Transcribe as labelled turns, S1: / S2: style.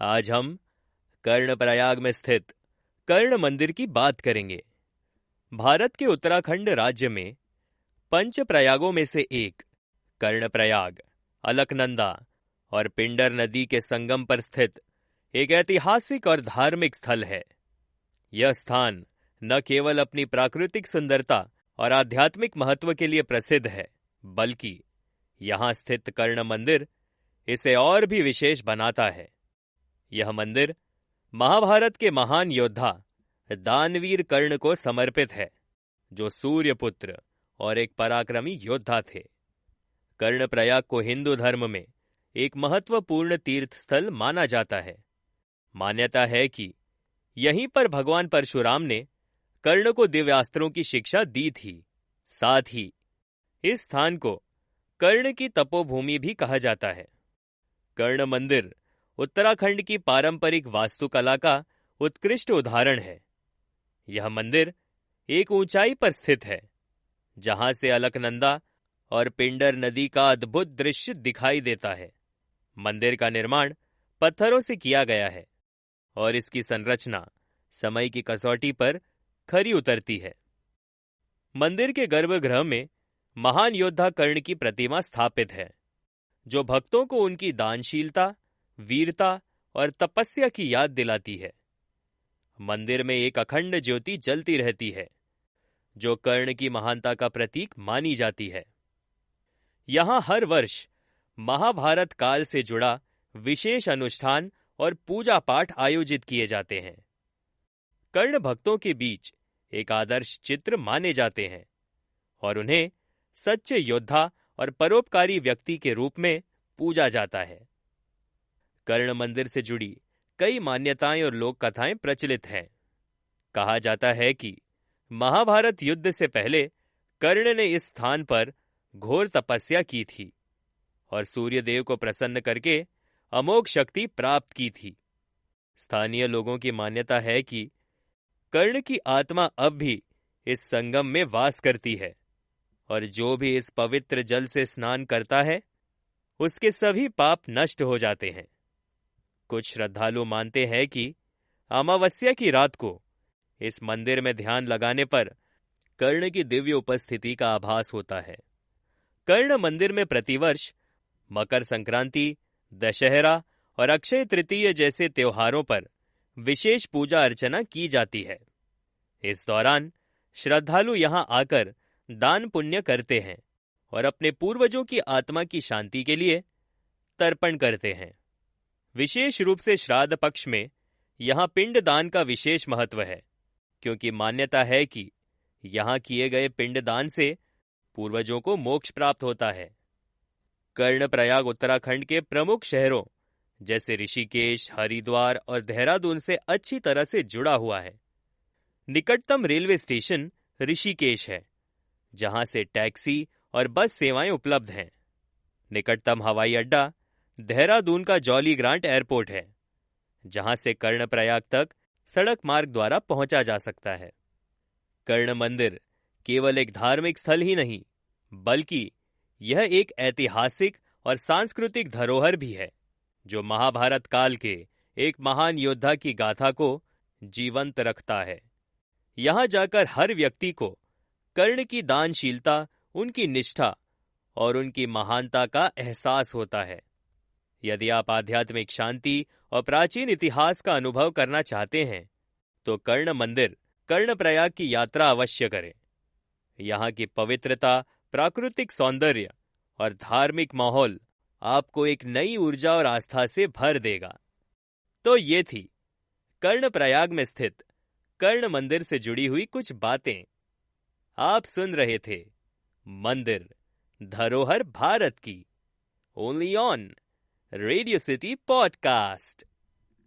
S1: आज हम कर्णप्रयाग में स्थित कर्ण मंदिर की बात करेंगे। भारत के उत्तराखंड राज्य में पंच प्रयागों में से एक कर्णप्रयाग, अलकनंदा और पिंडर नदी के संगम पर स्थित एक ऐतिहासिक और धार्मिक स्थल है। यह स्थान न केवल अपनी प्राकृतिक सुंदरता और आध्यात्मिक महत्व के लिए प्रसिद्ध है, बल्कि यहाँ स्थित कर्ण मंदिर इसे और भी विशेष बनाता है। यह मंदिर महाभारत के महान योद्धा दानवीर कर्ण को समर्पित है, जो सूर्यपुत्र और एक पराक्रमी योद्धा थे। कर्णप्रयाग को हिंदू धर्म में एक महत्वपूर्ण तीर्थ स्थल माना जाता है। मान्यता है कि यहीं पर भगवान परशुराम ने कर्ण को दिव्यास्त्रों की शिक्षा दी थी। साथ ही इस स्थान को कर्ण की तपोभूमि भी कहा जाता है। कर्ण मंदिर उत्तराखंड की पारंपरिक वास्तुकला का उत्कृष्ट उदाहरण है। यह मंदिर एक ऊंचाई पर स्थित है, जहां से अलकनंदा और पिंडर नदी का अद्भुत दृश्य दिखाई देता है। मंदिर का निर्माण पत्थरों से किया गया है और इसकी संरचना समय की कसौटी पर खरी उतरती है। मंदिर के गर्भगृह में महान योद्धा कर्ण की प्रतिमा स्थापित है, जो भक्तों को उनकी दानशीलता, वीरता और तपस्या की याद दिलाती है। मंदिर में एक अखंड ज्योति जलती रहती है, जो कर्ण की महानता का प्रतीक मानी जाती है। यहां हर वर्ष महाभारत काल से जुड़ा विशेष अनुष्ठान और पूजा पाठ आयोजित किए जाते हैं। कर्ण भक्तों के बीच एक आदर्श चित्र माने जाते हैं और उन्हें सच्चे योद्धा और परोपकारी व्यक्ति के रूप में पूजा जाता है। कर्ण मंदिर से जुड़ी कई मान्यताएं और लोक कथाएं प्रचलित हैं। कहा जाता है कि महाभारत युद्ध से पहले कर्ण ने इस स्थान पर घोर तपस्या की थी और सूर्यदेव को प्रसन्न करके अमोघ शक्ति प्राप्त की थी। स्थानीय लोगों की मान्यता है कि कर्ण की आत्मा अब भी इस संगम में वास करती है और जो भी इस पवित्र जल से स्नान करता है, उसके सभी पाप नष्ट हो जाते हैं। कुछ श्रद्धालु मानते हैं कि अमावस्या की रात को इस मंदिर में ध्यान लगाने पर कर्ण की दिव्य उपस्थिति का आभास होता है। कर्ण मंदिर में प्रतिवर्ष मकर संक्रांति, दशहरा और अक्षय तृतीय जैसे त्योहारों पर विशेष पूजा अर्चना की जाती है। इस दौरान श्रद्धालु यहां आकर दान पुण्य करते हैं और अपने पूर्वजों की आत्मा की शांति के लिए तर्पण करते हैं। विशेष रूप से श्राद्ध पक्ष में यहां पिंड दान का विशेष महत्व है, क्योंकि मान्यता है कि यहां किए गए पिंड दान से पूर्वजों को मोक्ष प्राप्त होता है। कर्णप्रयाग उत्तराखंड के प्रमुख शहरों जैसे ऋषिकेश, हरिद्वार और देहरादून से अच्छी तरह से जुड़ा हुआ है। निकटतम रेलवे स्टेशन ऋषिकेश है, जहां से टैक्सी और बस सेवाएं उपलब्ध हैं। निकटतम हवाई अड्डा देहरादून का जॉली ग्रांट एयरपोर्ट है, जहां से कर्णप्रयाग तक सड़क मार्ग द्वारा पहुंचा जा सकता है। कर्ण मंदिर केवल एक धार्मिक स्थल ही नहीं, बल्कि यह एक ऐतिहासिक और सांस्कृतिक धरोहर भी है, जो महाभारत काल के एक महान योद्धा की गाथा को जीवंत रखता है। यहां जाकर हर व्यक्ति को कर्ण की दानशीलता, उनकी निष्ठा और उनकी महानता का एहसास होता है। यदि आप आध्यात्मिक शांति और प्राचीन इतिहास का अनुभव करना चाहते हैं, तो कर्ण मंदिर, कर्णप्रयाग की यात्रा अवश्य करें। यहाँ की पवित्रता, प्राकृतिक सौंदर्य और धार्मिक माहौल आपको एक नई ऊर्जा और आस्था से भर देगा। तो ये थी कर्णप्रयाग में स्थित कर्ण मंदिर से जुड़ी हुई कुछ बातें। आप सुन रहे थे मंदिर धरोहर भारत की, only on radio city podcast.